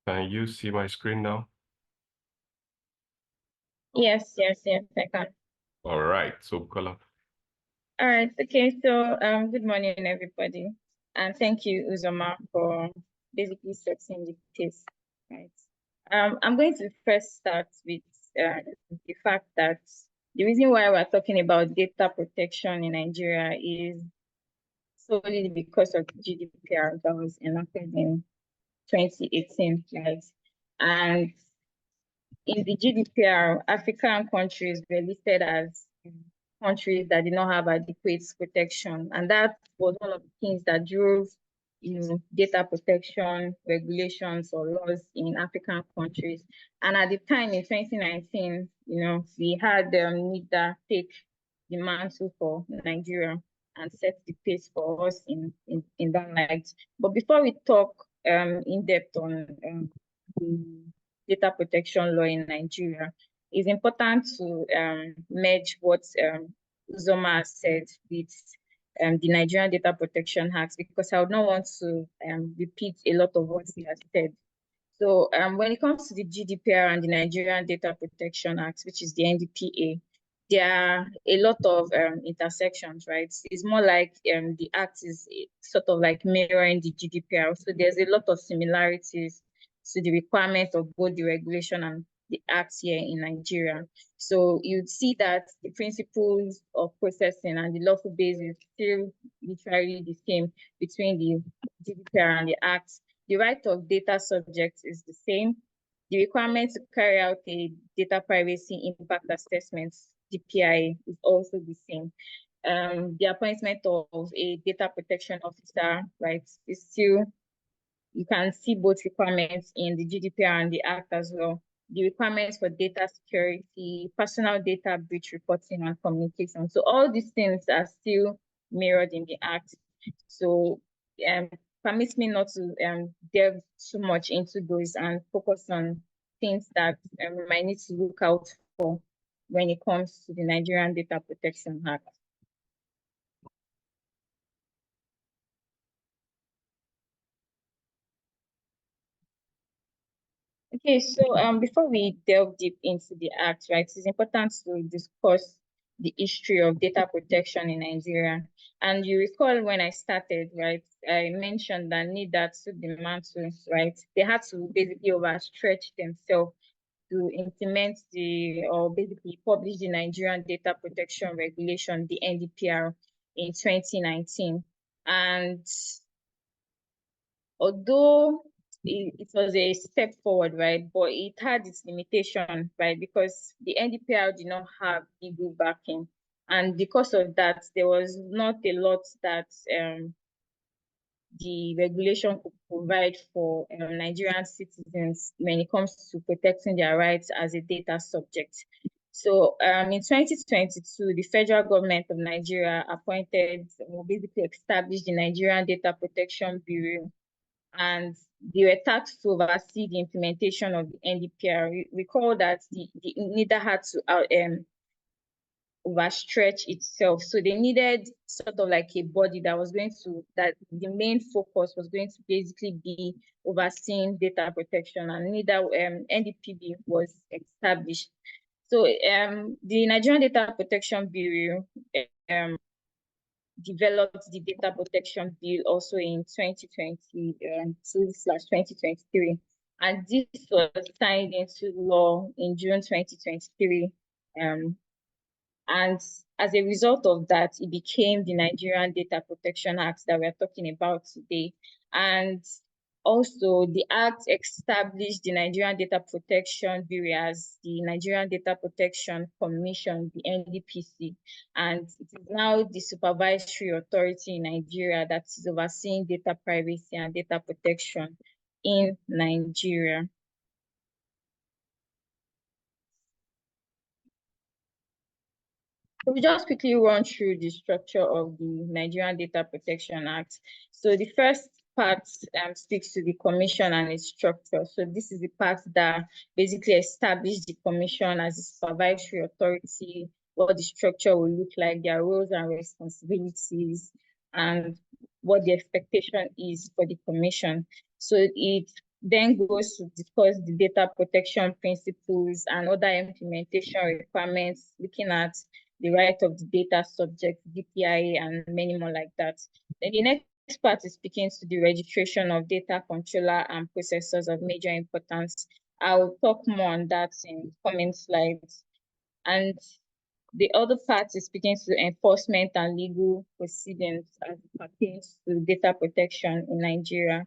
Can you see my screen now? Yes, I can. All right, so Bukola. All right, okay, so good morning, everybody. And thank you, Uzoma, for basically setting the pace, right? I'm going to first start with the fact that the reason why we're talking about data protection in Nigeria is solely because of the GDPR that was enacted in 2018, right? And in the GDPR, African countries were listed as countries that did not have adequate protection. And that was one of the things that drove data protection regulations or laws in African countries. And at the time in 2019, we had NIDA take the mantle for Nigeria and set the pace for us in that light. But before we talk in depth on the data protection law in Nigeria, it's important to merge what Uzoma has said with the Nigerian Data Protection Act, because I would not want to repeat a lot of what he has said. So when it comes to the GDPR and the Nigerian Data Protection Act, which is the NDPA, there are a lot of intersections, right? It's more like the act is sort of like mirroring the GDPR. So there's a lot of similarities to the requirements of both the regulation and the act here in Nigeria. So you'd see that the principles of processing and the lawful basis still literally the same between the GDPR and the act. The right of data subjects is the same. The requirement to carry out a data privacy impact assessment, DPI, is also the same. The appointment of a data protection officer, right, is still, you can see both requirements in the GDPR and the Act as well. The requirements for data security, personal data breach reporting and communication. So all these things are still mirrored in the Act. So permit me not to delve too much into those and focus on things that we might need to look out for when it comes to the Nigerian Data Protection Act. Okay, so before we delve deep into the act, right, it's important to discuss the history of data protection in Nigeria. And you recall when I started, right, I mentioned that NIDA took the mantle, right? They had to basically overstretch themselves to implement or basically publish the Nigerian Data Protection Regulation, the NDPR, in 2019. And although it was a step forward, right, but it had its limitation, right, because the NDPR did not have legal backing. And because of that, there was not a lot that the regulation could provide for Nigerian citizens when it comes to protecting their rights as a data subject. So in 2022, the federal government of Nigeria appointed, or basically established, the Nigerian Data Protection Bureau, and they were tasked to oversee the implementation of the NDPR. Recall that the NIDA had to overstretch itself. So they needed sort of like a body that was going to, that the main focus was going to basically be overseeing data protection, and NIDA, NDPB was established. So the Nigerian Data Protection Bureau developed the Data Protection Bill also in 2022/2023. And this was signed into law in June 2023. And as a result of that, it became the Nigerian Data Protection Act that we're talking about today. And also, the Act established the Nigerian Data Protection Bureau as the Nigerian Data Protection Commission, the NDPC, and it is now the supervisory authority in Nigeria that is overseeing data privacy and data protection in Nigeria. So we just quickly run through the structure of the Nigerian Data Protection Act. So the first part speaks to the commission and its structure. So this is the part that basically establishes the commission as a supervisory authority, what the structure will look like, their roles and responsibilities, and what the expectation is for the commission. So it then goes to discuss the data protection principles and other implementation requirements, looking at the right of the data subject, DPIA, and many more like that. Then the next part is speaking to the registration of data controller and processors of major importance. I'll talk more on that in coming slides. And the other part is speaking to enforcement and legal proceedings as it pertains to data protection in Nigeria.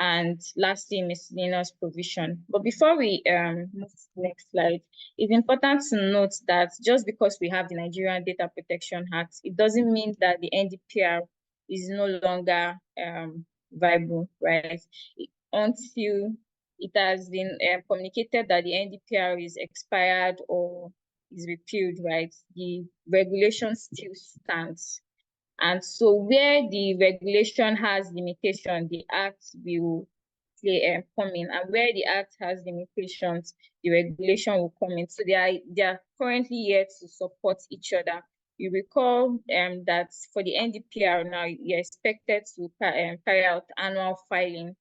And lastly, miscellaneous provision. But before we move to the next slide, it's important to note that just because we have the Nigerian Data Protection Act, it doesn't mean that the NDPR is no longer viable, right? Until it has been communicated that the NDPR is expired or is repealed, right? The regulation still stands. And so where the regulation has limitation, the act will come in. And where the act has limitations, the regulation will come in. So they are currently here to support each other. You recall that for the NDPR now, you're expected to carry out annual filing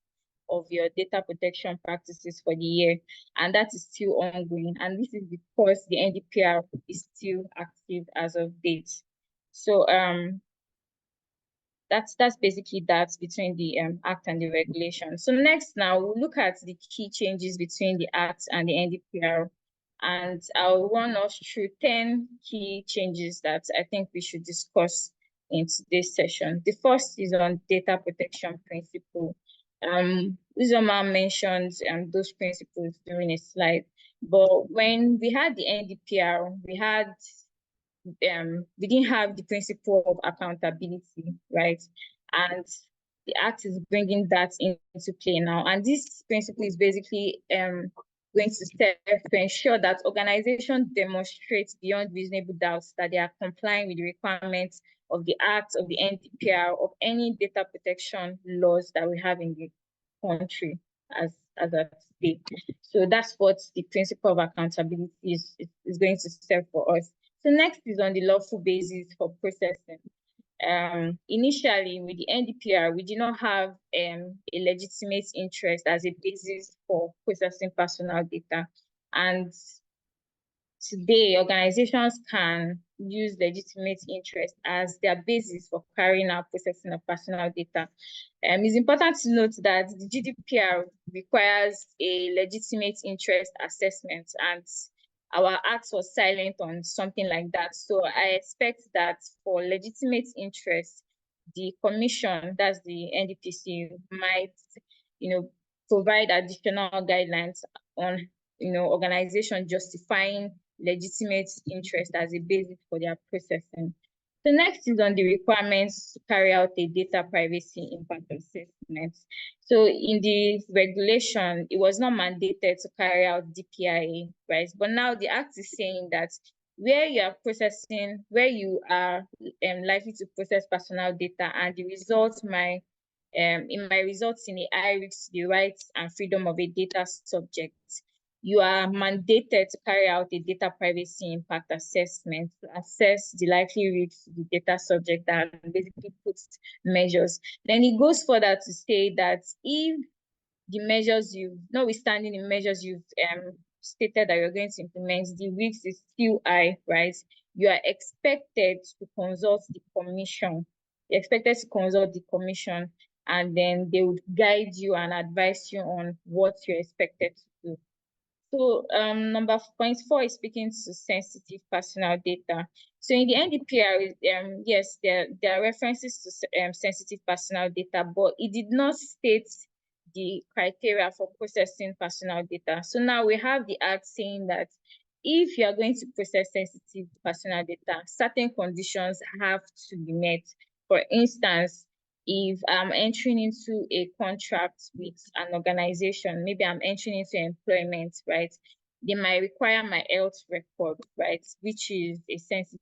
of your data protection practices for the year, and that is still ongoing. And this is because the NDPR is still active as of date. So that's basically that between the act and the regulation. So next, now we'll look at the key changes between the act and the NDPR, and I'll run us through 10 key changes that I think we should discuss in today's session. The first is on data protection principle. Uzoma mentioned those principles during a slide, but when we had the NDPR, we didn't have the principle of accountability, right? And the act is bringing that into play now. And this principle is basically going to serve to ensure that organizations demonstrate beyond reasonable doubts that they are complying with the requirements of the act, of the NDPR, of any data protection laws that we have in the country as at state. So that's what the principle of accountability is going to serve for us. So next is on the lawful basis for processing. Initially with the NDPR, we did not have a legitimate interest as a basis for processing personal data. And today, organizations can use legitimate interest as their basis for carrying out processing of personal data. It's important to note that the GDPR requires a legitimate interest assessment, and our act was silent on something like that. So I expect that for legitimate interest, the commission, that's the NDPC, might, provide additional guidelines on, organization justifying legitimate interest as a basis for their processing. So next is on the requirements to carry out a data privacy impact assessment. So in the regulation, it was not mandated to carry out DPIA, right? But now the act is saying that where you are processing, where you are likely to process personal data, and the results might results in a high risk to the rights and freedom of a data subject, you are mandated to carry out a data privacy impact assessment to assess the likely risk to the data subject that basically puts measures. Then it goes further to say that if the measures notwithstanding the measures you've stated that you're going to implement, the risk is still high, right? You are expected to consult the commission. You're expected to consult the commission, and then they would guide you and advise you on what you're expected to do. So number point 4 is speaking to sensitive personal data. So in the NDPR, yes, there are references to sensitive personal data, but it did not state the criteria for processing personal data. So now we have the act saying that if you are going to process sensitive personal data, certain conditions have to be met. For instance, if I'm entering into a contract with an organization, maybe I'm entering into employment, right? They might require my health record, right? Which is a sensitive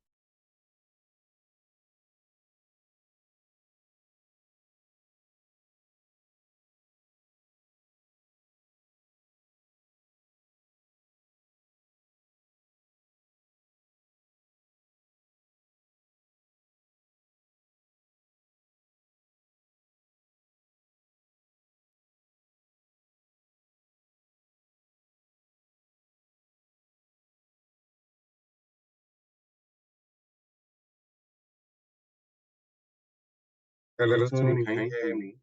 Hello, Tony, can you hear me?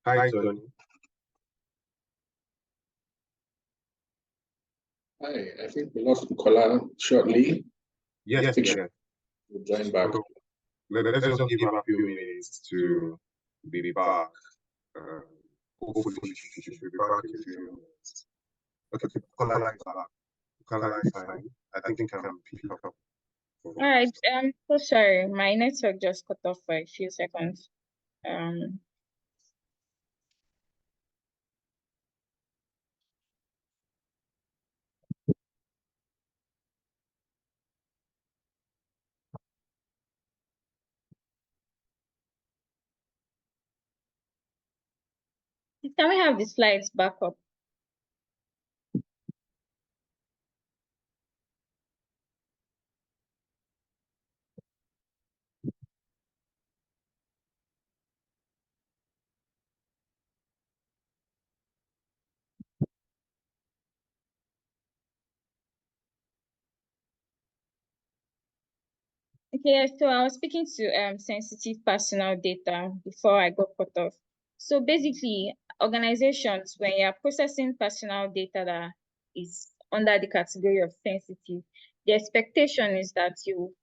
Hi, Tony. Hi, I think we lost Bukola shortly. Yes. We'll join back. So, let's just give her a few minutes to be back. Hopefully, she should be back in a few minutes. Okay, Bukola is back. Bukola is fine. I think I can pick up. All right. So sorry, my network just cut off for a few seconds. Can we have the slides back up? Okay, so I was speaking to sensitive personal data before I got cut off. So basically, organizations, when you're processing personal data that is under the category of sensitive, the expectation is that you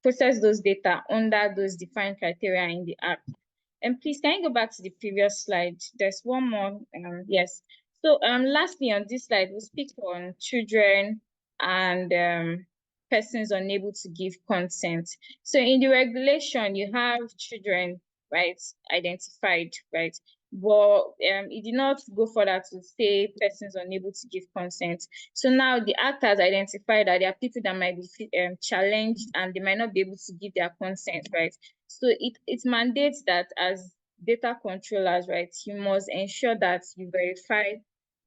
process those data under those defined criteria in the act. And please, can you go back to the previous slide? There's one more. Yes. So lastly on this slide, we'll speak on children and persons unable to give consent. So in the regulation, you have children, right, identified, right? But it did not go further to say persons unable to give consent. So now the act has identified that there are people that might be challenged and they might not be able to give their consent, right? So it mandates that as data controllers, right, you must ensure that you verify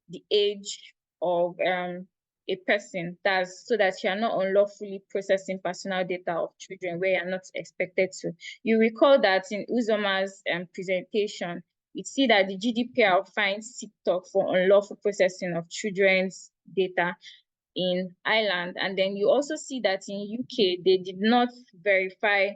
the age of a person, that's so that you are not unlawfully processing personal data of children where you're not expected to. You recall that in Uzoma's presentation, we see that the GDPR finds TikTok for unlawful processing of children's data in Ireland. And then you also see that in UK, they did not verify,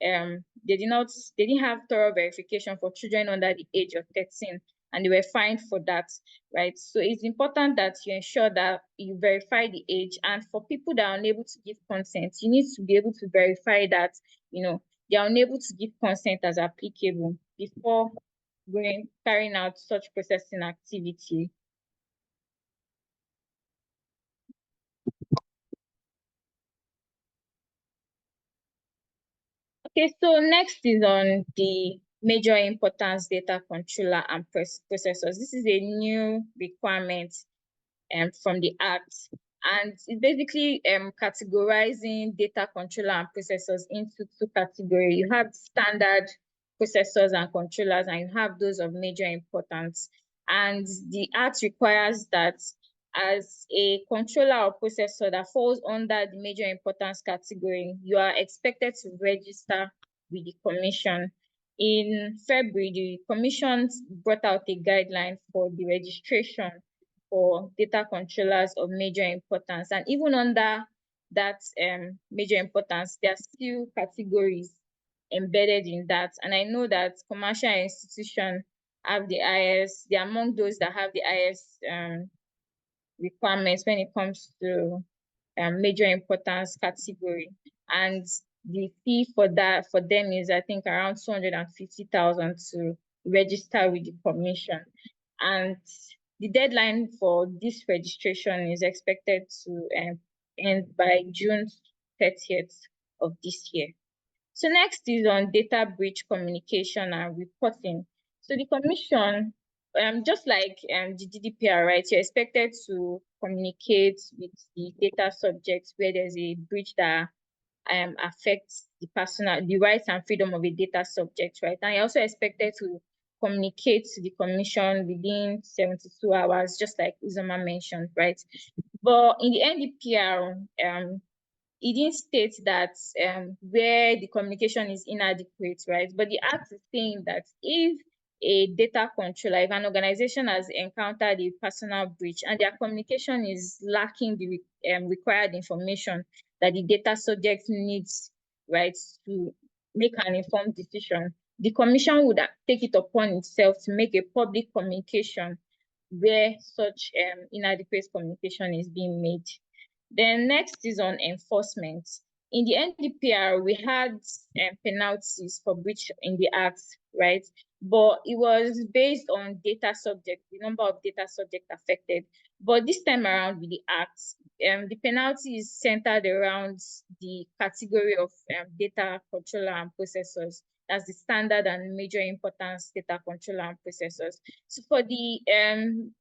they didn't have thorough verification for children under the age of 13, and they were fined for that, right? So it's important that you ensure that you verify the age. And for people that are unable to give consent, you need to be able to verify that, they are unable to give consent as applicable before carrying out such processing activity. Okay, so next is on the major importance data controller and processors. This is a new requirement from the Act, and it's basically categorizing data controller and processors into two categories. You have standard processors and controllers, and you have those of major importance. And the Act requires that as a controller or processor that falls under the major importance category, you are expected to register with the Commission. In February, the Commission brought out a guideline for the registration for data controllers of major importance. And even under that major importance, there are still categories embedded in that. And I know that commercial institutions have the IS, they're among those that have the IS requirements when it comes to major importance category. And the fee for them is, I think, around 250,000 to register with the Commission. And the deadline for this registration is expected to end by June 30th of this year. So next is on data breach communication and reporting. So the Commission, just like the GDPR, right, you're expected to communicate with the data subjects where there's a breach that affects the rights and freedom of a data subject, right? And you're also expected to communicate to the Commission within 72 hours, just like Uzoma mentioned, right? But in the NDPR, it didn't state that where the communication is inadequate, right? But the Act is saying that if a data controller, if an organization has encountered a personal breach and their communication is lacking the required information that the data subject needs, right, to make an informed decision, the commission would take it upon itself to make a public communication where such inadequate communication is being made. Then next is on enforcement. In the NDPR, we had penalties for breach in the act, right? But it was based on data subject, the number of data subject affected. But this time around with the act, the penalty is centered around the category of data controller and processors. That's the standard and major importance data controller and processors. So for the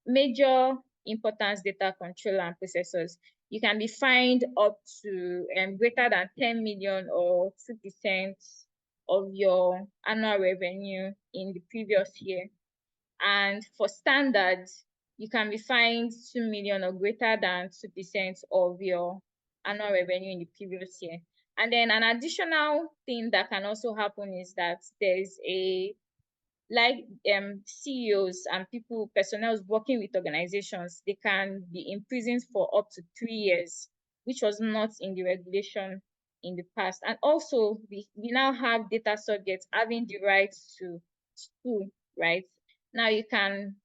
major importance data controller and processors, you can be fined up to greater than 10 million or 2% of your annual revenue in the previous year. And for standards, you can be fined 2 million or greater than 2% of your annual revenue in the previous year. And then an additional thing that can also happen is that there's a, like CEOs and personnel working with organizations, they can be imprisoned for up to 3 years, which was not in the regulation in the past. And also, we now have data subjects having the right to sue, right? Now you can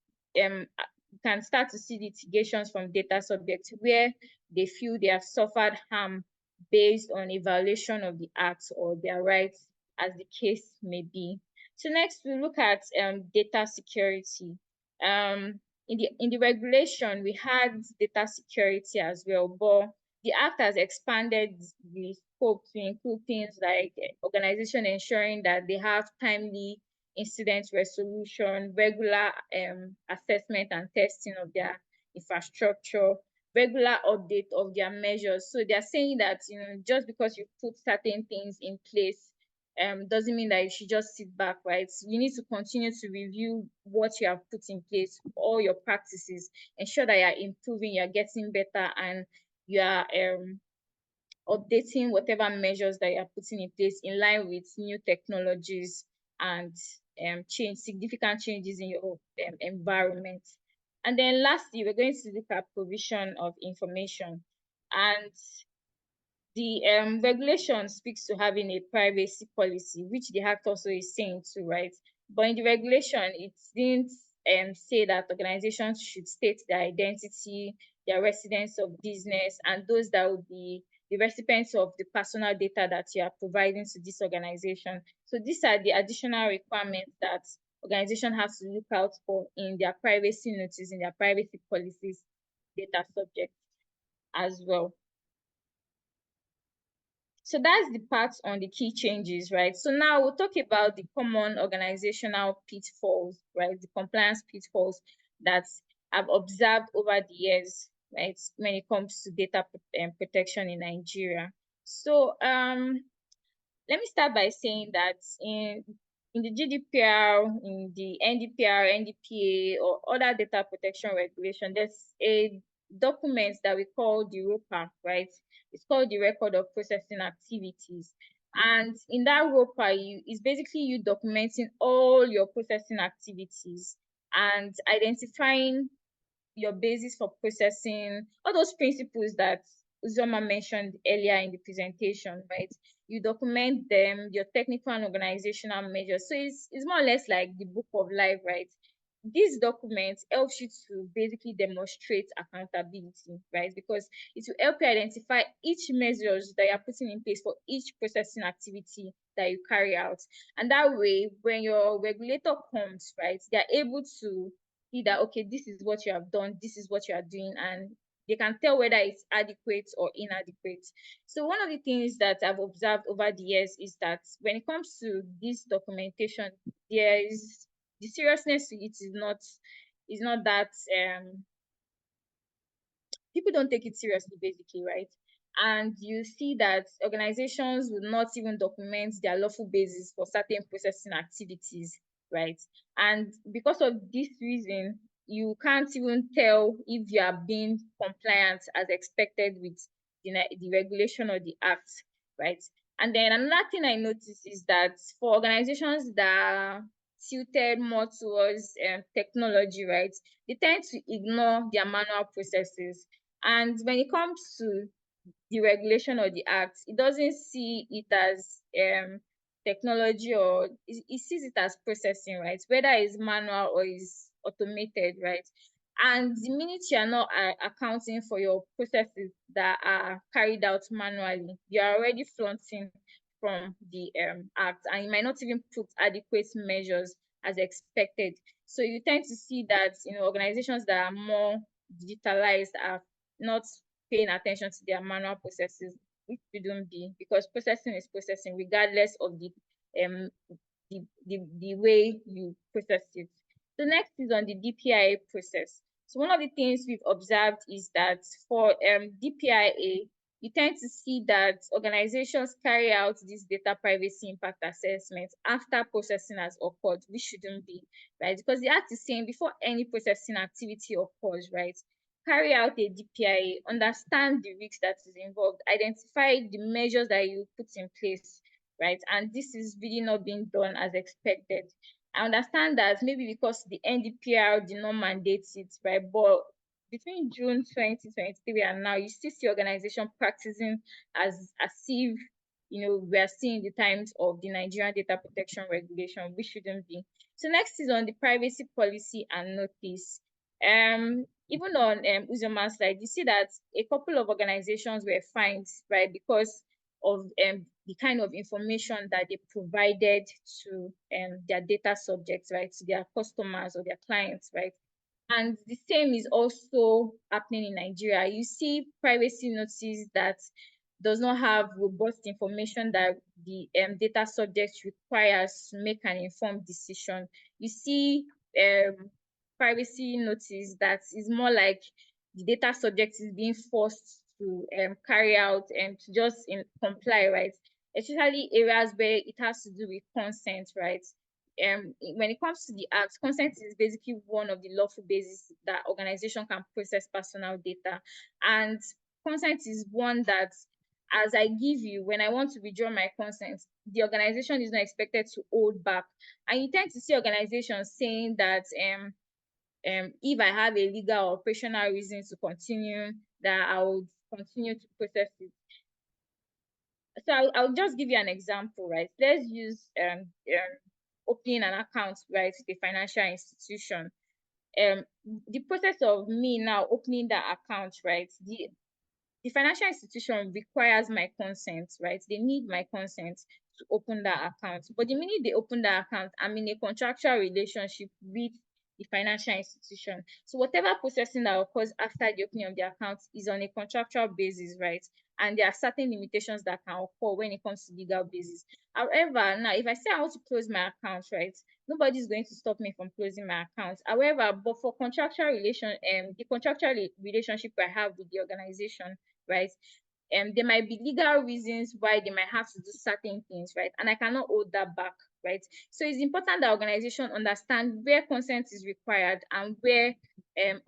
start to see litigations from data subjects where they feel they have suffered harm based on a violation of the act or their rights, as the case may be. So next we look at data security. In the regulation, we had data security as well, but the act has expanded the scope to include things like organization ensuring that they have timely incident resolution, regular assessment and testing of their infrastructure, regular update of their measures. So they're saying that, you know, just because you put certain things in place doesn't mean that you should just sit back, right? You need to continue to review what you have put in place, all your practices, ensure that you're improving, you're getting better, and you are updating whatever measures that you're putting in place in line with new technologies and significant changes in your environment. And then lastly, we're going to look at provision of information. And the regulation speaks to having a privacy policy, which the act also is saying too, right? But in the regulation, it didn't say that organizations should state their identity, their residence of business, and those that would be the recipients of the personal data that you are providing to this organization. So these are the additional requirements that organizations have to look out for in their privacy notice, in their privacy policies, data subjects as well. So that's the part on the key changes, right? So now we'll talk about the common organizational pitfalls, right? The compliance pitfalls that I've observed over the years, right? When it comes to data protection in Nigeria. So let me start by saying that in the GDPR, in the NDPR, NDPA, or other data protection regulation, there's a document that we call the ROPA, right? It's called the Record of Processing Activities. And in that ROPA, it's basically you documenting all your processing activities and identifying your basis for processing, all those principles that Uzoma mentioned earlier in the presentation, right? You document them, your technical and organizational measures. So it's more or less like the book of life, right? This document helps you to basically demonstrate accountability, right? Because it will help you identify each measures that you're putting in place for each processing activity that you carry out. And that way, when your regulator comes, right, they're able to see that, okay, this is what you have done, this is what you are doing, and they can tell whether it's adequate or inadequate. So one of the things that I've observed over the years is that when it comes to this documentation, there is the seriousness to it is not that people don't take it seriously, basically, right? And you see that organizations will not even document their lawful basis for certain processing activities, right? And because of this reason, you can't even tell if you are being compliant as expected with the regulation or the act, right? And then another thing I noticed is that for organizations that are tilted more towards technology, right, they tend to ignore their manual processes. And when it comes to the regulation or the act, it doesn't see it as technology, or it sees it as processing, right, whether it's manual or is automated, right. And the minute you are not accounting for your processes that are carried out manually, you are already flaunting from the act, and you might not even put adequate measures as expected. So you tend to see that, organizations that are more digitalized are not paying attention to their manual processes, which shouldn't be, because processing is processing regardless of um the way you process it. So next is on the DPIA process. So one of the things we've observed is that for DPIA, you tend to see that organizations carry out this data privacy impact assessment after processing has occurred, which shouldn't be, right? Because the act is saying before any processing activity occurs, right, carry out a DPIA, understand the risks that is involved, identify the measures that you put in place, right? And this is really not being done as expected. I understand that maybe because the NDPR did not mandate it, right? But between June 2023 and now, you still see organizations practicing as if we are seeing the times of the Nigerian data protection regulation, which shouldn't be. So next is on the privacy policy and notice. Even on Uzoma's slide, you see that a couple of organizations were fined, right, because of the kind of information that they provided to their data subjects, right, to their customers or their clients, right. And the same is also happening in Nigeria. You see privacy notice that does not have robust information that the data subject requires to make an informed decision. You see privacy notice that is more like the data subject is being forced to carry out and to just comply, right? Especially areas where it has to do with consent, right? When it comes to the act, consent is basically one of the lawful basis that organization can process personal data. And consent is one that, as I give you, when I want to withdraw my consent, the organization is not expected to hold back. And you tend to see organizations saying that if I have a legal or operational reason to continue, that I would continue to process it. So I'll just give you an example, right? Let's use opening an account, right, with a financial institution. The process of me now opening that account, right, the financial institution requires my consent, right? They need my consent to open that account. But the minute they open that account, I'm in a contractual relationship with the financial institution. So whatever processing that occurs after the opening of the account is on a contractual basis, right? And there are certain limitations that can occur when it comes to legal basis. However, now if I say I want to close my account, right, nobody's going to stop me from closing my account. However, but for contractual the contractual relationship I have with the organization, right, there might be legal reasons why they might have to do certain things, right, and I cannot hold that back, right. So it's important that organization understand where consent is required and where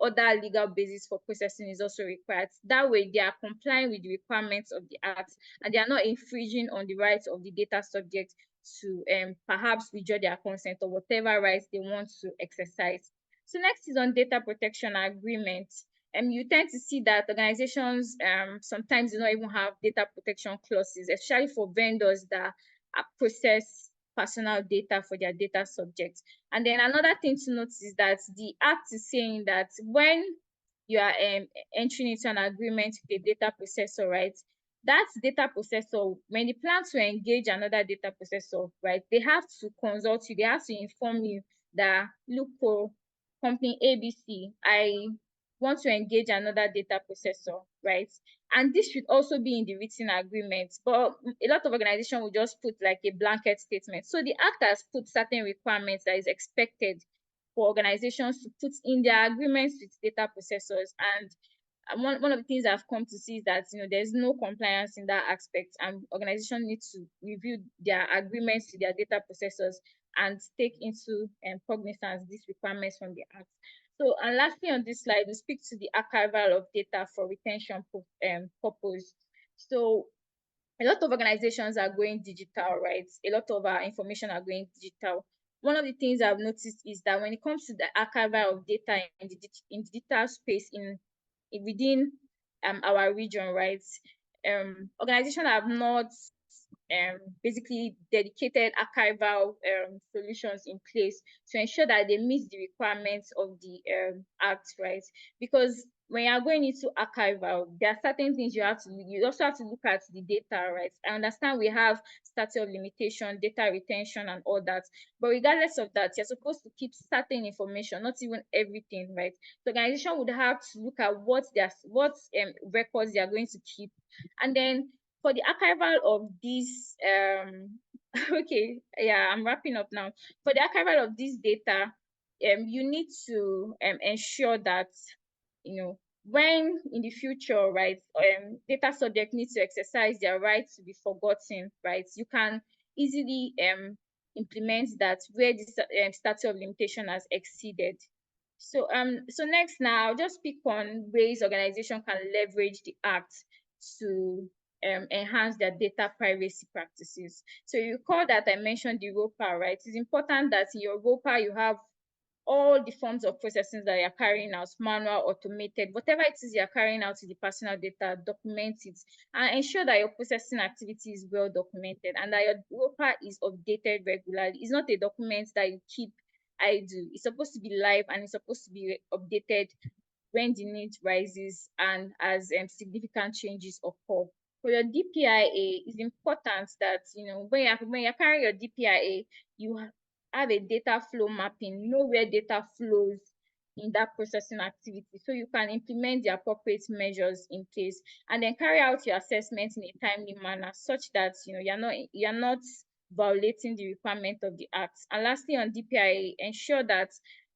other legal basis for processing is also required. That way they are complying with the requirements of the act and they are not infringing on the rights of the data subject to perhaps withdraw their consent or whatever rights they want to exercise. So next is on data protection agreement. You tend to see that organizations sometimes do not even have data protection clauses, especially for vendors that process personal data for their data subjects. And then another thing to note is that the act is saying that when you are entering into an agreement with a data processor, right, that data processor, when they plan to engage another data processor, right, they have to consult you, they have to inform you that, look, for company ABC, I want to engage another data processor, right? And this should also be in the written agreement. But a lot of organizations will just put like a blanket statement. So the act has put certain requirements that is expected for organizations to put in their agreements with data processors. And one of the things I've come to see is that there's no compliance in that aspect, and organizations need to review their agreements with their data processors and take into cognizance these requirements from the act. So, and lastly on this slide, we speak to the archival of data for retention purpose. So a lot of organizations are going digital, right? A lot of our information are going digital. one of the things I've noticed is that when it comes to the archival of data in the digital space within our region, right? Organizations have not basically dedicated archival solutions in place to ensure that they meet the requirements of the act, right? Because when you're going into archival, there are certain things you also have to look at the data, right? I understand we have statute of limitation, data retention, and all that, but regardless of that, you're supposed to keep certain information, not even everything, right? The organization would have to look at what records they are going to keep, and then for the archival of these okay, yeah, I'm wrapping up now. For the archival of this data, you need to ensure that, when in the future, right, data subject needs to exercise their right to be forgotten, right, you can easily implement that where this statute of limitation has exceeded. So next now, I'll just speak on ways organization can leverage the act to enhance their data privacy practices. So you recall that I mentioned the ROPA, right? It's important that in your ROPA you have all the forms of processing that you're carrying out, manual, automated, whatever it is you're carrying out to the personal data, document it and ensure that your processing activity is well documented and that your ROPA is updated regularly. It's not a document that you keep idle. It's supposed to be live and it's supposed to be updated when the need rises and as significant changes occur. For your DPIA, it's important that when you're carrying your DPIA, you have a data flow mapping, know where data flows in that processing activity, so you can implement the appropriate measures in place, and then carry out your assessment in a timely manner, such that you're not violating the requirement of the act. And lastly, on DPIA, ensure that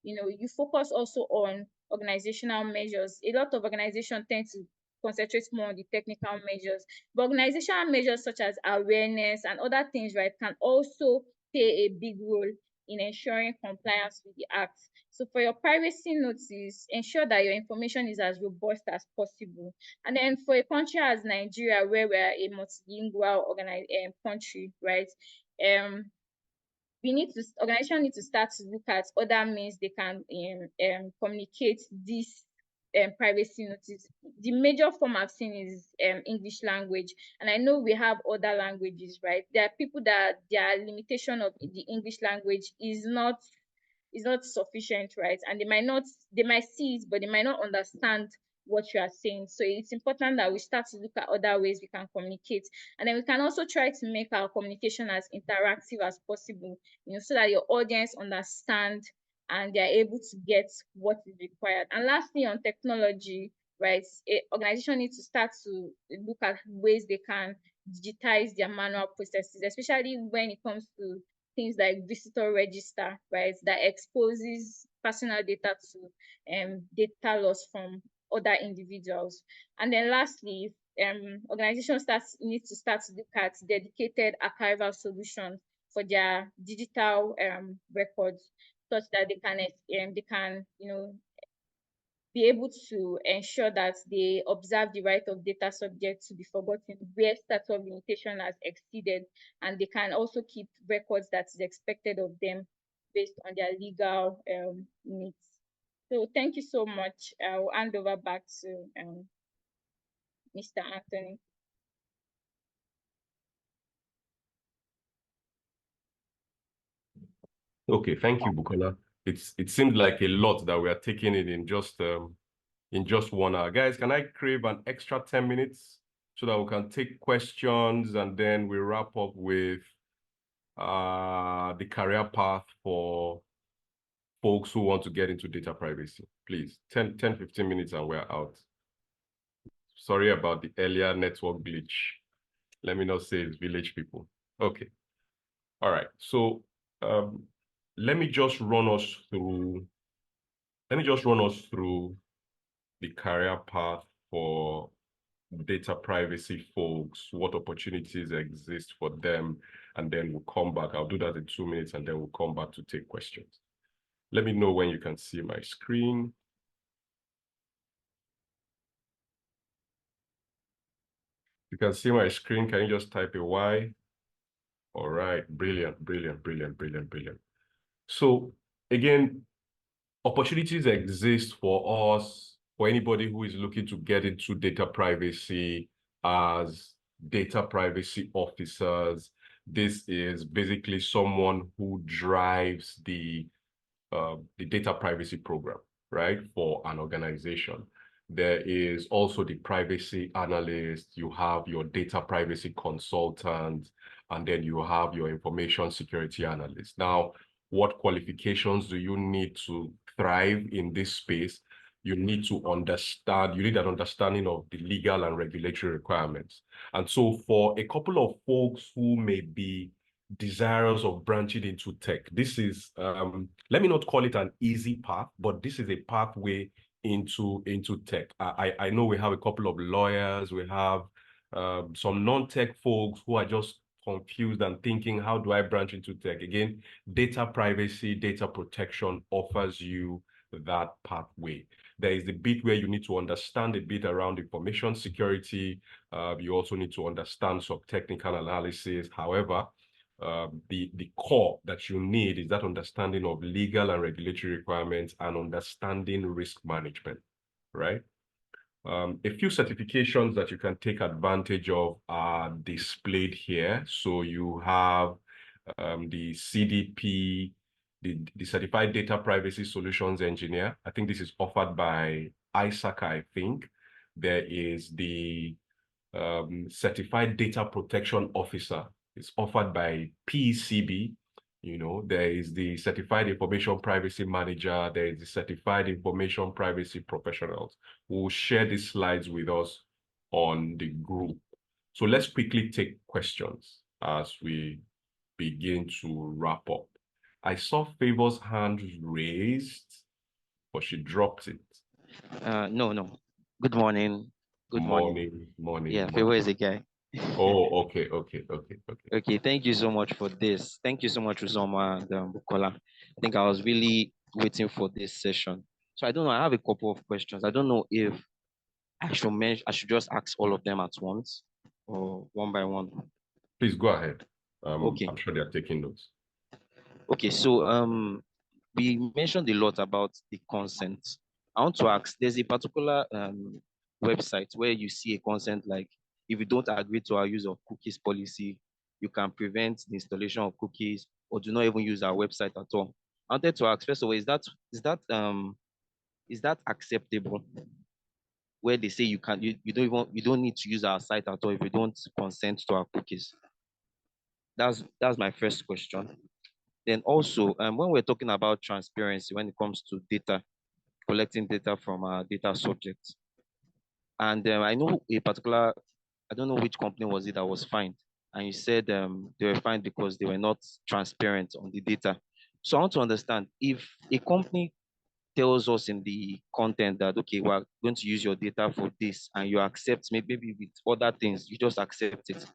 you focus also on organizational measures. A lot of organizations tend to concentrate more on the technical measures, but organizational measures such as awareness and other things, right, can also play a big role in ensuring compliance with the act. So for your privacy notice, ensure that your information is as robust as possible. And then for a country as Nigeria, where we're a multilingual country, right, organization need to start to look at other means they can communicate this privacy notice. The major form I've seen is English language, and I know we have other languages, right? There are people that their limitation of the English language is not sufficient, right? And they might see it, but they might not understand what you are saying. So it's important that we start to look at other ways we can communicate. And then we can also try to make our communication as interactive as possible, so that your audience understand and they're able to get what is required. And lastly, on technology, right, organization needs to start to look at ways they can digitize their manual processes, especially when it comes to things like visitor register, right, that exposes personal data to data loss from other individuals. And then lastly, organizations need to start to look at dedicated archival solutions for their digital records, such that they can be able to ensure that they observe the right of data subjects to be forgotten where statute of limitation has exceeded, and they can also keep records that is expected of them based on their legal needs. So thank you so much. I'll hand over back to Mr. Anthony. Okay, thank you, Bukola. It seemed like a lot that we are taking it in just 1 hour. Guys, can I crave an extra 10 minutes so that we can take questions and then we wrap up with the career path for folks who want to get into data privacy? Please, 15 minutes and we're out. Sorry about the earlier network glitch. Let me not say it's village people. Okay. All right. So let me just run us through the career path for data privacy folks, what opportunities exist for them, and then we'll come back. I'll do that in 2 minutes, and then we'll come back to take questions. Let me know when you can see my screen. You can see my screen. Can you just type a Y? All right, brilliant, brilliant, brilliant, brilliant, brilliant. So again, opportunities exist for us, for anybody who is looking to get into data privacy as data privacy officers. This is basically someone who drives the data privacy program, right, for an organization. There is also the privacy analyst, you have your data privacy consultant, and then you have your information security analyst. Now, what qualifications do you need to thrive in this space? You need to understand, you need an understanding of the legal and regulatory requirements. And so for a couple of folks who may be desirous of branching into tech, this is, let me not call it an easy path, but this is a pathway into tech. I know we have a couple of lawyers, we have some non-tech folks who are just confused and thinking, how do I branch into tech? Again, data privacy, data protection offers you that pathway. There is the bit where you need to understand a bit around information security. You also need to understand some technical analysis. However, the core that you need is that understanding of legal and regulatory requirements and understanding risk management, right? A few certifications that you can take advantage of are displayed here. So you have the CDP, the Certified Data Privacy Solutions Engineer. I think this is offered by ISAC, I think. There is the Certified Data Protection Officer. It's offered by PCB. You know, there is the Certified Information Privacy Manager. There is the Certified Information Privacy Professionals who will share these slides with us on the group. So let's quickly take questions as we begin to wrap up. I saw Favor's hand raised, but she dropped it. No. Good morning. Good morning. Morning. Yeah, Favor is the guy. Oh, okay. Okay, thank you so much for this. Thank you so much, Uzoma and Bukola. I think I was really waiting for this session. So I don't know, I have a couple of questions. I don't know if I should just ask all of them at once or one by one. Please go ahead. Okay. I'm sure they are taking notes. Okay, so we mentioned a lot about the consent. I want to ask, there's a particular website where you see a consent like, if you don't agree to our use of cookies policy, you can prevent the installation of cookies or do not even use our website at all. I wanted to ask, first of all, is that acceptable? Where they say you don't need to use our site at all if you don't consent to our cookies. That's my first question. Then also, when we're talking about transparency, when it comes to data, collecting data from our data subjects, and I know a particular, I don't know which company was it that was fined, and you said they were fined because they were not transparent on the data. So I want to understand, if a company tells us in the content that, okay, we're going to use your data for this, and you accept maybe with other things, you just accept it.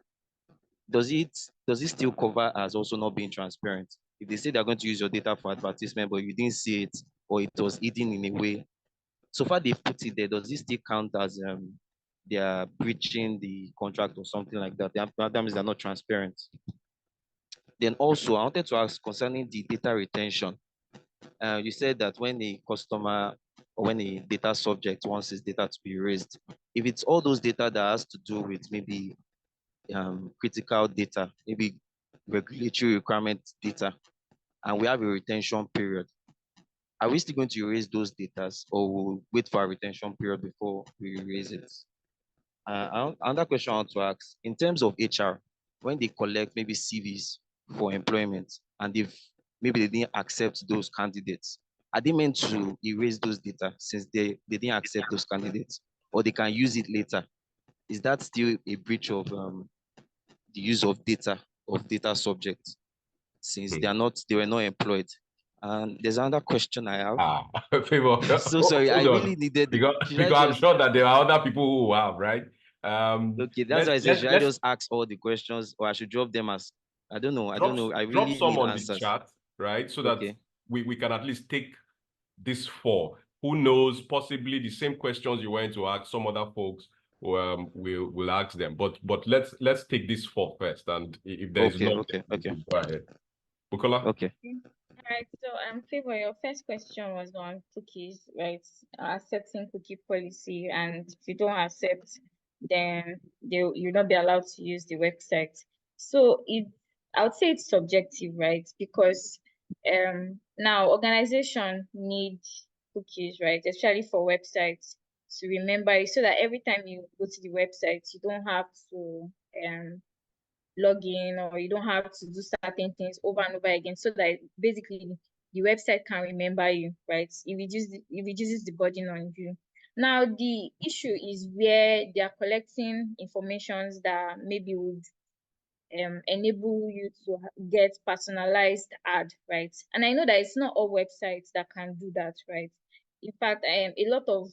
Does it still cover as also not being transparent? If they say they're going to use your data for advertisement, but you didn't see it, or it was hidden in a way, so far they've put it there, does this still count as they are breaching the contract or something like that? That means they're not transparent. Then also, I wanted to ask concerning the data retention. You said that when a customer or when a data subject wants his data to be raised, if it's all those data that has to do with maybe critical data, maybe regulatory requirement data, and we have a retention period, are we still going to erase those data, or we'll wait for a retention period before we erase it? Another question I want to ask, in terms of HR, when they collect maybe CVs for employment, and if maybe they didn't accept those candidates, are they meant to erase those data since they didn't accept those candidates, or they can use it later? Is that still a breach of the use of data subjects, since they were not employed? And there's another question I have. Favor. So sorry, I really needed because I'm sure that there are other people who have, right? Okay, that's why I said, should I just ask all the questions, or I should drop them as, I don't know. I really drop some need on answers. the chat, right? So that Okay. we can at least take this four. Who knows, possibly the same questions you went to ask some other folks, we'll ask them. But let's take this four first, and if there is Okay. go ahead. Bukola? Okay. All right, so Favor, your first question was on cookies, right? Accepting cookie policy, and if you don't accept, then you'll not be allowed to use the website. So I would say it's subjective, right? Because now organization need cookies, right? Especially for websites to remember it, so that every time you go to the website, you don't have to log in, or you don't have to do certain things over and over again, so that basically the website can remember you, right? It reduces the burden on you. Now the issue is where they are collecting informations that maybe would enable you to get personalized ad, right? And I know that it's not all websites that can do that, right? In fact, a lot of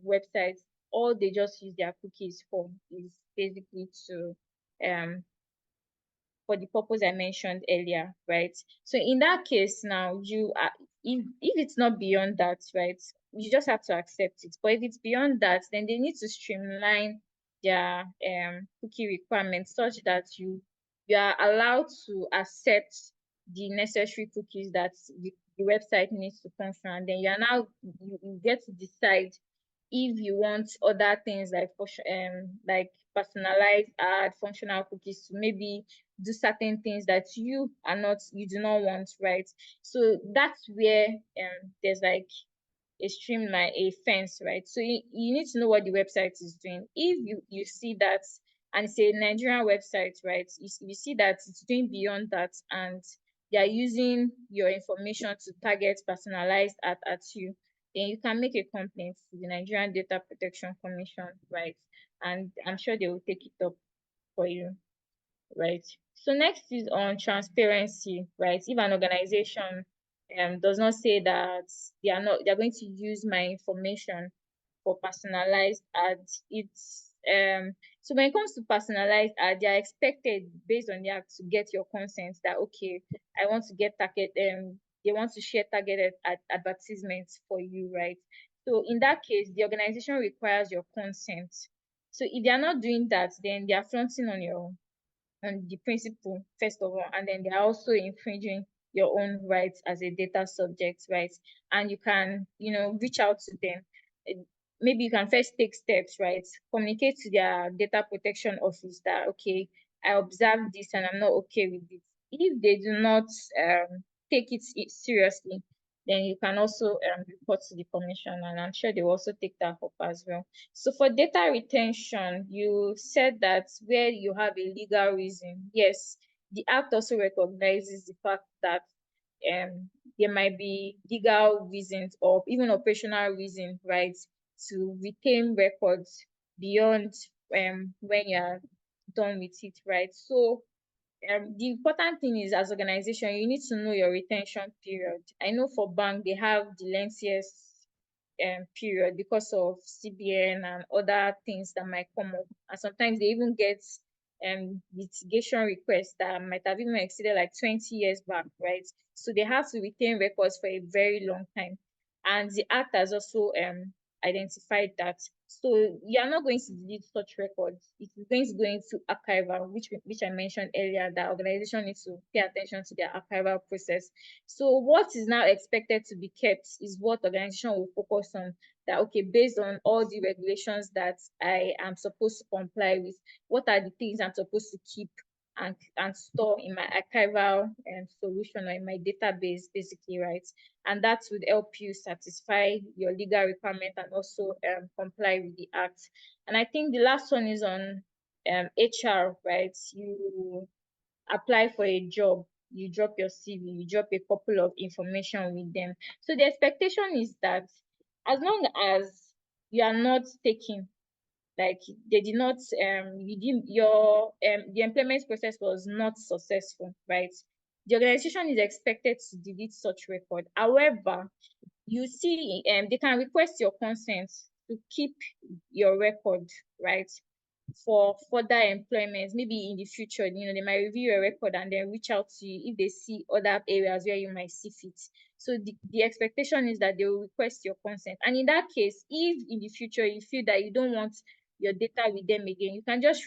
websites, all they just use their cookies for is basically to um for the purpose I mentioned earlier, right? So in that case, now you are, if it's not beyond that, right, you just have to accept it. But if it's beyond that, then they need to streamline their cookie requirements such that you are allowed to accept the necessary cookies that the website needs to function, and then you get to decide if you want other things like personalized ad, functional cookies to maybe do certain things that you do not want, right? So that's where there's like a streamline, a fence, right? So you need to know what the website is doing. If you see that, and it's a Nigerian website, right? You see that it's doing beyond that, and they are using your information to target personalized at you, then you can make a complaint to the Nigerian Data Protection Commission, right? And I'm sure they will take it up for you, right? So next is on transparency, right? If an organization does not say that they're going to use my information for personalized ads, it's so when it comes to personalized ads, they are expected based on the act to get your consent that okay, I want to get they want to share targeted advertisements for you, right? So in that case, the organization requires your consent. So if they are not doing that, then they are flaunting on the principle, first of all, and then they are also infringing your own rights as a data subject, right? And you can, reach out to them. Eh, Maybe you can first take steps, right? Communicate to their data protection office that, okay, I observed this and I'm not okay with it. If they do not take it seriously, then you can also report to the commission, and I'm sure they will also take that up as well. So for data retention, you said that where you have a legal reason, yes, the act also recognizes the fact that there might be legal reasons or even operational reason, right, to retain records beyond when you're done with it, right? So the important thing is, as organization, you need to know your retention period. I know for bank they have the lengthiest period because of CBN and other things that might come up, and sometimes they even get litigation requests that might have even exceeded like 20 years back, right? So they have to retain records for a very long time, and the act has also identified that. So you are not going to delete such records. It is going to go into archival, which I mentioned earlier, that organization needs to pay attention to their archival process. So what is now expected to be kept is what organization will focus on. That okay, based on all the regulations that I am supposed to comply with, what are the things I'm supposed to keep and store in my archival solution or in my database, basically, right? And that would help you satisfy your legal requirement and also comply with the act. And I think the last one is on HR, right? You apply for a job, you drop your CV, you drop a couple of information with them. So the expectation is that as long as you are not taking, like they did not you did your the employment process was not successful, right, the organization is expected to delete such record. However, you see they can request your consent to keep your record, right, for further employment. Maybe in the future, they might review your record and then reach out to you if they see other areas where you might see fit. So the expectation is that they will request your consent. And in that case, if in the future you feel that you don't want your data with them again. You can just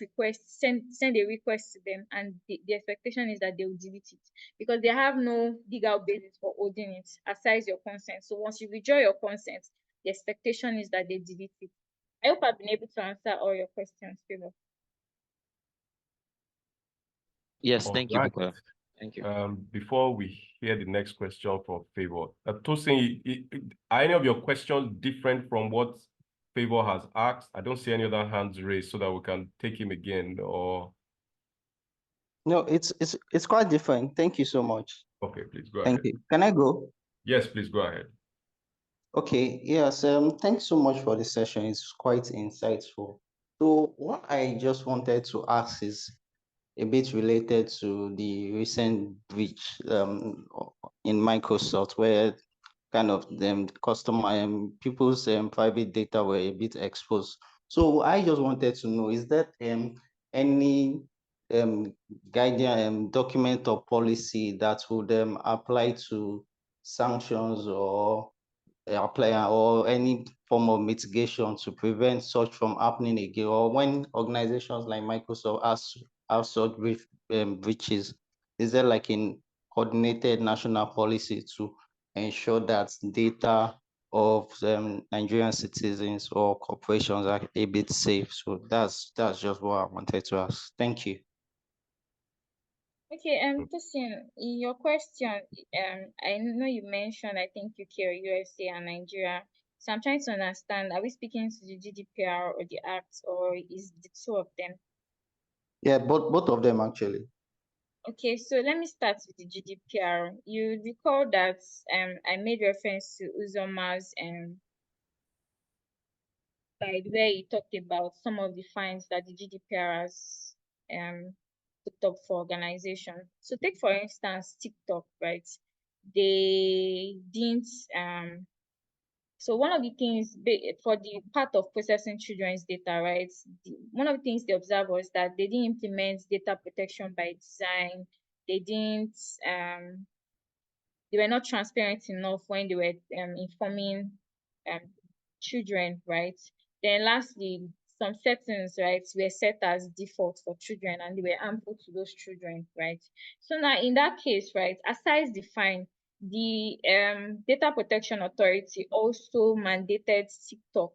send a request to them, and the expectation is that they will delete it because they have no legal basis for holding it aside your consent. So once you withdraw your consent, the expectation is that they delete it. I hope I've been able to answer all your questions, Favor. Yes, All thank you, right. Bukola. Thank you. Before we hear the next question from Favor, Tosin, are any of your questions different from what Favor has asked? I don't see any other hands raised so that we can take him again. Or No, it's quite different. Thank you so much. okay, please go Thank ahead. you. Can I go? Yes, please go ahead. Okay, yes, thanks so much for the session. It's quite insightful. So what I just wanted to ask is a bit related to the recent breach in Microsoft, where kind of them customer people's private data were a bit exposed. So I just wanted to know, is that any guidance document or policy that would apply to sanctions or apply or any form of mitigation to prevent such from happening again, or when organizations like Microsoft have such breaches, is there like a coordinated national policy to ensure that data of Nigerian citizens or corporations are a bit safe? So that's just what I wanted to ask. Thank you. Okay, Tosin, your question, I know you mentioned, I think UK or USA and Nigeria. So I'm trying to understand, are we speaking to the GDPR or the Act, or is the two of them? Yeah, both of them actually. Okay, so let me start with the GDPR. You recall that I made reference to Uzoma's slide where he talked about some of the fines that the GDPR has put up for organization. So take for instance TikTok, right? They didn't so one of the things for the part of processing children's data, right? One of the things they observed was that they didn't implement data protection by design. They didn't they were not transparent enough when they were informing um, children, right? Then lastly, some settings, right, were set as default for children and they were harmful to those children, right? So now in that case, right, aside the fine, the Data Protection Authority also mandated TikTok.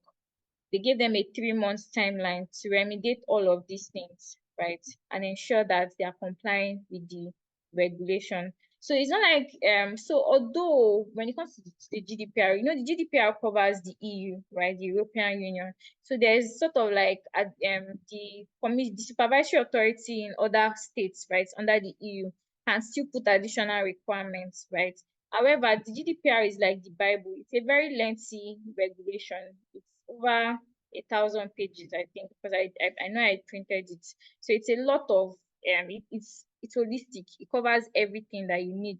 They gave them a 3 months timeline to remediate all of these things, right? And ensure that they are complying with the regulation. So it's not like so although when it comes to the GDPR, you know, the GDPR covers the EU, right? The European Union. So there's sort of like the supervisory authority in other states, right, under the EU can still put additional requirements, right? However, the GDPR is like the Bible. It's a very lengthy regulation. It's over 1,000 pages, I think, because I know I printed it. So it's a lot of it's holistic. It covers everything that you need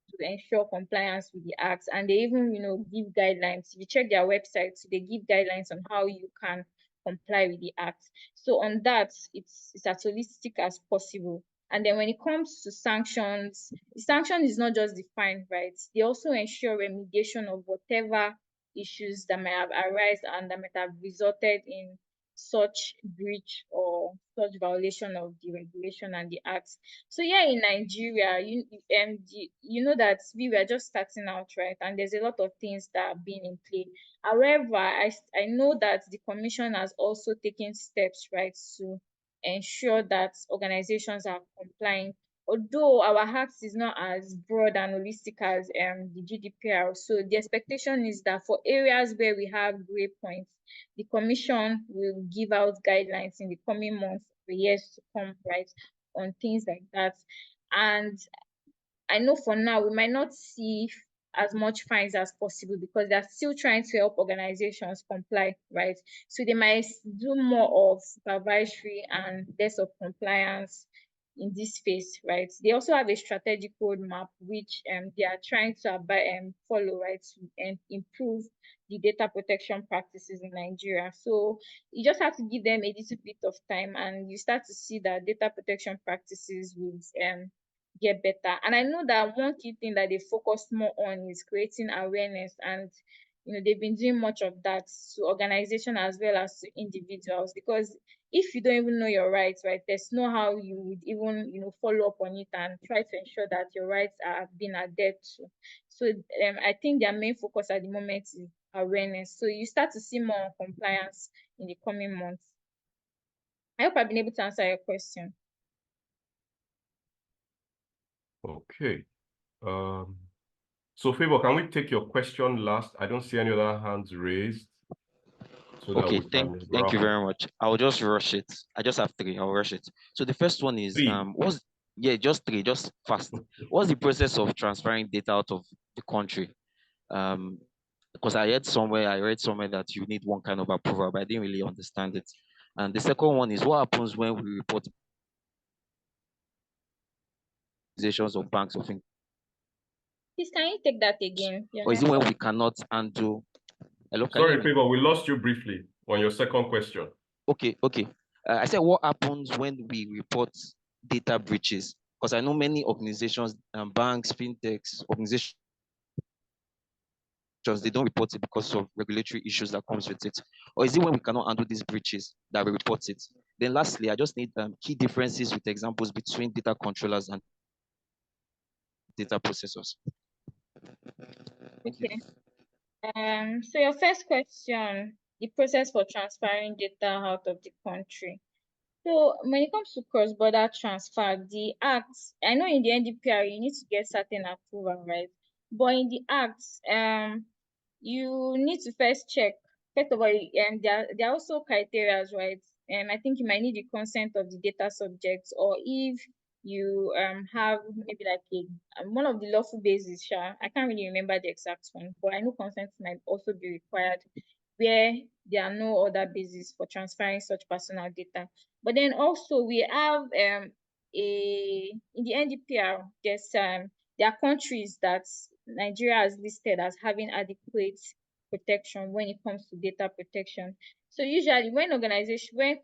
to ensure compliance with the acts, and they even give guidelines. If you check their website, they give guidelines on how you can comply with the act. So on that, it's as holistic as possible. And then when it comes to sanctions, the sanction is not just the fine, right? They also ensure remediation of whatever issues that might have arisen and that might have resulted in such breach or such violation of the regulation and the acts. So yeah, in Nigeria, you know that we were just starting out, right? And there's a lot of things that are being in play. However, I know that the commission has also taken steps, right, to ensure that organizations are complying. Although our act is not as broad and holistic as the GDPR, so the expectation is that for areas where we have gray points, the commission will give out guidelines in the coming months, the years to come, right, on things like that. And I know for now we might not see as much fines as possible because they're still trying to help organizations comply, right? So they might do more of supervisory and less of compliance in this space, right? They also have a strategic roadmap which they are trying to follow, right, and improve the data protection practices in Nigeria. So you just have to give them a little bit of time, and you start to see that data protection practices will get better. And I know that one key thing that they focus more on is creating awareness and they've been doing much of that to organization as well as to individuals, because if you don't even know your rights, right, there's no how you would even, follow up on it and try to ensure that your rights are being adhered to. So I think their main focus at the moment is awareness. So you start to see more compliance in the coming months. I hope I've been able to answer your question. Okay. So Favor, can we take your question last? I don't see any other hands raised. So that Okay, we can thank you wrap up. very much. I'll just rush it. I just have three. I'll rush it. So the first one is Three. just three, just fast. What's the process of transferring data out of the country? Because I read somewhere that you need one kind of approval, but I didn't really understand it. And the second one is what happens when we report organizations or banks or things, Please, can you take that again? or is it when we cannot undo? Hello, can you hear Sorry, me? Favor, we lost you briefly on your second question. Okay. I said, what happens when we report data breaches? Because I know many organizations, banks, fintechs, organizations, they don't report it because of regulatory issues that comes with it. Or is it when we cannot handle these breaches that we report it? Then lastly, I just need key differences with examples between data controllers and data processors. Okay. So your first question, the process for transferring data out of the country. So when it comes to cross-border transfer, the act, I know in the NDPR you need to get certain approval, right? But in the act, you need to first check. First of all, there are also criteria, right? I think you might need the consent of the data subjects, or if you have maybe like one of the lawful bases, I can't really remember the exact one, but I know consent might also be required where there are no other basis for transferring such personal data. But then also we have in the NDPR, there are countries that Nigeria has listed as having adequate protection when it comes to data protection. So usually when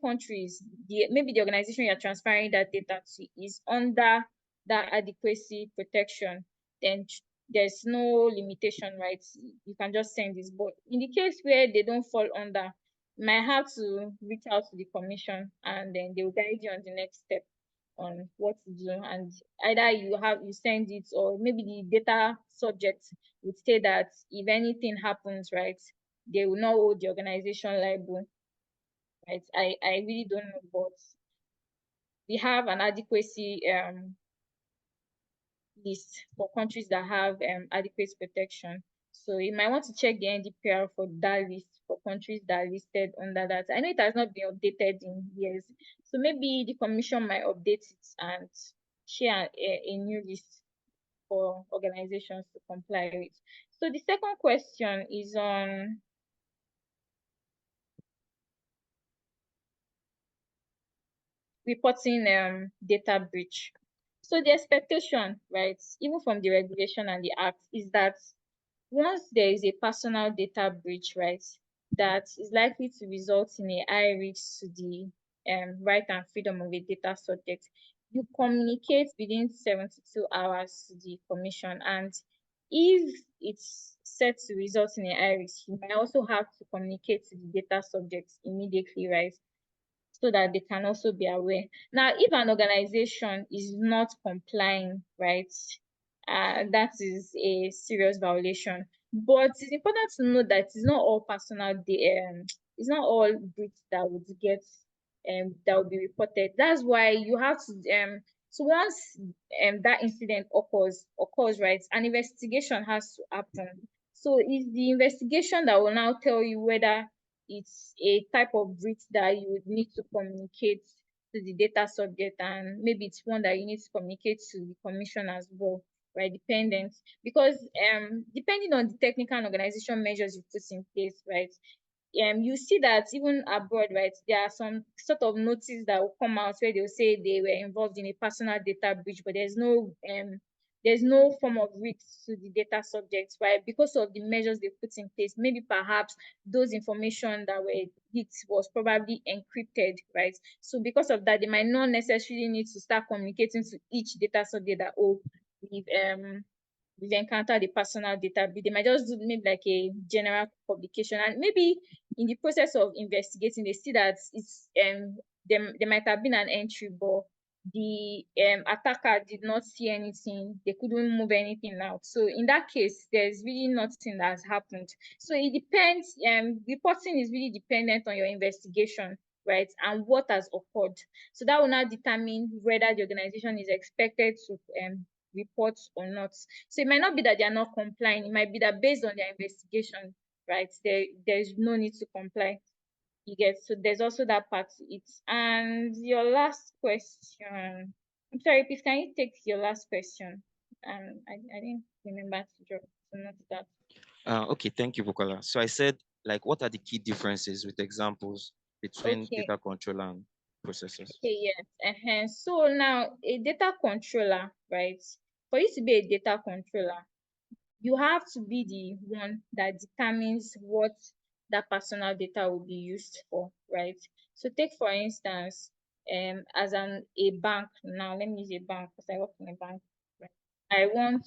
countries, maybe the organization you're transferring that data to is under that adequacy protection, then there's no limitation, right? You can just send this. But in the case where they don't fall under, you might have to reach out to the commission, and then they will guide you on the next step on what to do. And either you send it, or maybe the data subject would say that if anything happens, right, they will not hold the organization liable, right? I really don't know, but we have an adequacy list for countries that have adequate protection. So you might want to check the NDPR for that list for countries that are listed under that. I know it has not been updated in years, so maybe the commission might update it and share a new list for organizations to comply with. So the second question is on reporting data breach. So the expectation, right, even from the regulation and the act, is that once there is a personal data breach, right, that is likely to result in a high risk to the right and freedom of a data subject, you communicate within 72 hours to the commission. And if it's set to result in a high risk, you might also have to communicate to the data subjects immediately, right, so that they can also be aware. Now, if an organization is not complying, right, that is a serious violation. But it's important to know that it's not all it's not all breach that would get that will be reported. That's why you have to so once that incident occurs, right, an investigation has to happen. So it's the investigation that will now tell you whether it's a type of breach that you would need to communicate to the data subject, and maybe it's one that you need to communicate to the commission as well, right? Because depending on the technical and organization measures you put in place, right? You see that even abroad, right, there are some sort of notice that will come out where they'll say they were involved in a personal data breach, but there's no form of risk to the data subjects, right? Because of the measures they put in place. Maybe perhaps those information that were hit was probably encrypted, right? So because of that, they might not necessarily need to start communicating to each data subject that, oh, we've encountered the personal data breach. They might just do maybe like a general publication, and maybe in the process of investigating, they see that it's there might have been an entry, but the attacker did not see anything. They couldn't move anything out. So in that case, there's really nothing that has happened. So it depends. Reporting is really dependent on your investigation, right, and what has occurred. So that will now determine whether the organization is expected to report or not. So it might not be that they are not complying. It might be that based on their investigation, right, there's no need to comply. You get, so there's also that part to it. And your last question, I'm sorry, please can you take your last question? I didn't remember to note that. Okay, thank you, Bukola. So I said, like, what are the key differences with examples between Okay. data controller and processors? Okay, yes. So now a data controller, right? For you to be a data controller, you have to be the one that determines what that personal data will be used for, right? So take for instance, as a bank now, let me use a bank because I work in a bank. Right? I want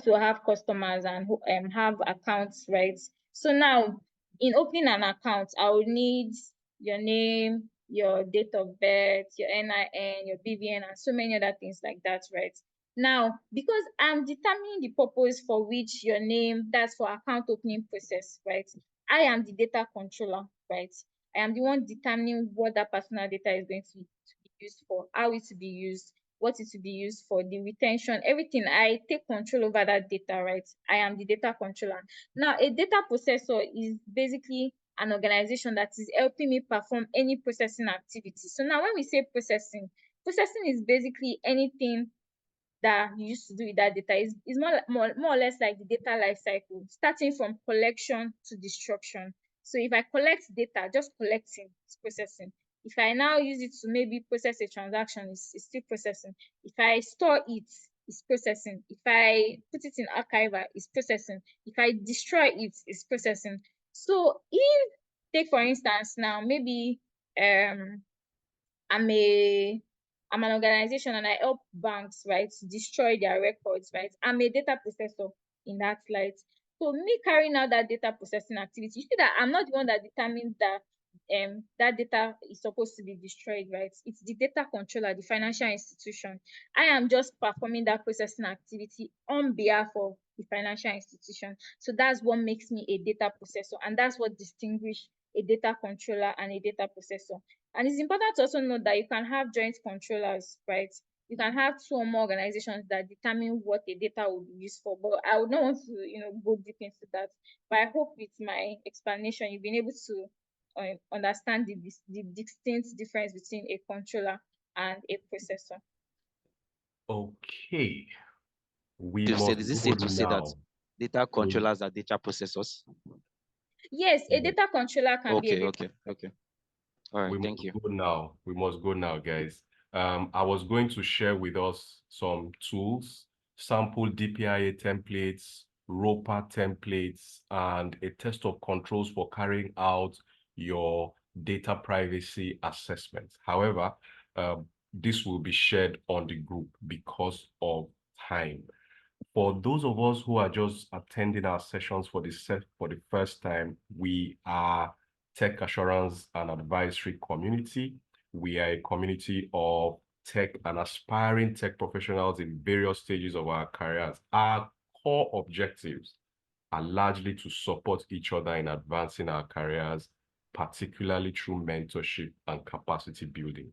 to have customers and have accounts, right? So now, in opening an account, I will need your name, your date of birth, your NIN, your BVN, and so many other things like that, right? Now, because I'm determining the purpose for which your name, that's for account opening process, right? I am the data controller, right? I am the one determining what that personal data is going to be used for, how it to be used, what it to be used for, the retention, everything. I take control over that data, right? I am the data controller. Now, a data processor is basically an organization that is helping me perform any processing activity. So now when we say processing is basically anything that you used to do with that data. Is more or less like the data life cycle, starting from collection to destruction. So if I collect data, just collecting is processing. If I now use it to maybe process a transaction, it's still processing. If I store it, it's processing. If I put it in archiver, it's processing. If I destroy it, it's processing. So if, take for instance now, maybe I'm an organization and I help banks, right, to destroy their records, right? I'm a data processor in that light. So me carrying out that data processing activity, you see that I'm not the one that determines that that data is supposed to be destroyed, right? It's the data controller, the financial institution. I am just performing that processing activity on behalf of the financial institution. So that's what makes me a data processor, and that's what distinguishes a data controller and a data processor. And it's important to also note that you can have joint controllers, right? You can have two or more organizations that determine what the data will be used for. But I would not want to, go deep into that. But I hope with my explanation, you've been able to understand the distinct difference between a controller and a processor. Okay. We Is must it go safe to say that now. data controllers are data processors? Yes, a data controller can be a Okay. All right, We thank must you. go now. We must go now, guys. I was going to share with us some tools, sample DPIA templates, ROPA templates, and a test of controls for carrying out your data privacy assessment. However, this will be shared on the group because of time. For those of us who are just attending our sessions for the first time, we are Tech Assurance and Advisory Community. We are a community of tech and aspiring tech professionals in various stages of our careers. Our core objectives are largely to support each other in advancing our careers, particularly through mentorship and capacity building.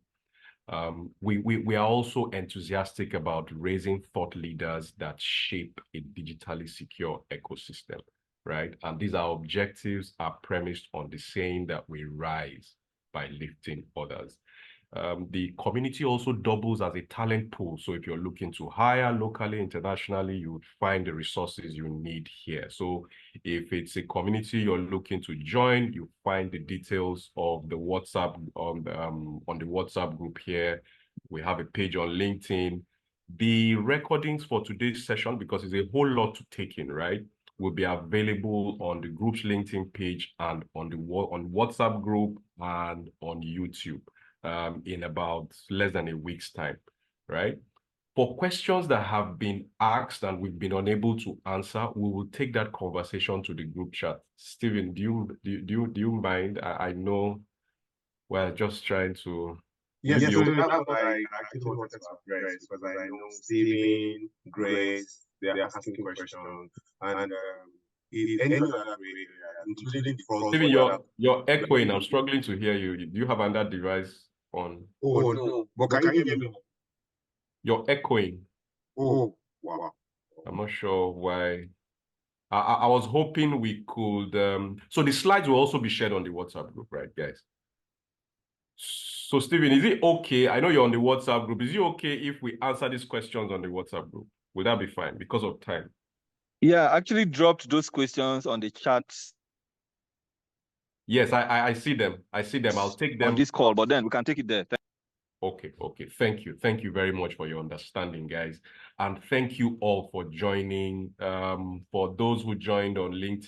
We are also enthusiastic about raising thought leaders that shape a digitally secure ecosystem, right? And these are objectives are premised on the saying that we rise by lifting others. The community also doubles as a talent pool. So if you're looking to hire locally, internationally, you would find the resources you need here. So if it's a community you're looking to join, you find the details of the WhatsApp on the WhatsApp group here. We have a page on LinkedIn. The recordings for today's session, because it's a whole lot to take in, right, will be available on the group's LinkedIn page and on the WhatsApp group and on YouTube in about less than a week's time, right? For questions that have been asked and we've been unable to answer, we will take that conversation to the group chat. Stephen, do you mind? I know we're just trying to. Yes, maybe so you- that's what I actually wanted to address, because I know Stephen, Grace, they're asking questions, and in any other way, including the front. Stephen, you're echoing. I'm struggling to hear you. Do you have another device on? Oh no, but can you hear me? You're echoing. Oh wow. I'm not sure why. I was hoping we could. So the slides will also be shared on the WhatsApp group, right, guys? So Stephen, is it okay? I know you're on the WhatsApp group. Is it okay if we answer these questions on the WhatsApp group? Will that be fine because of time? Yeah, I actually dropped those questions on the chat Yes, I see them. I see them. I'll take them on this call, but then we can take it there. Okay. Thank you. Thank you very much for your understanding, guys. And thank you all for joining. For those who joined on LinkedIn.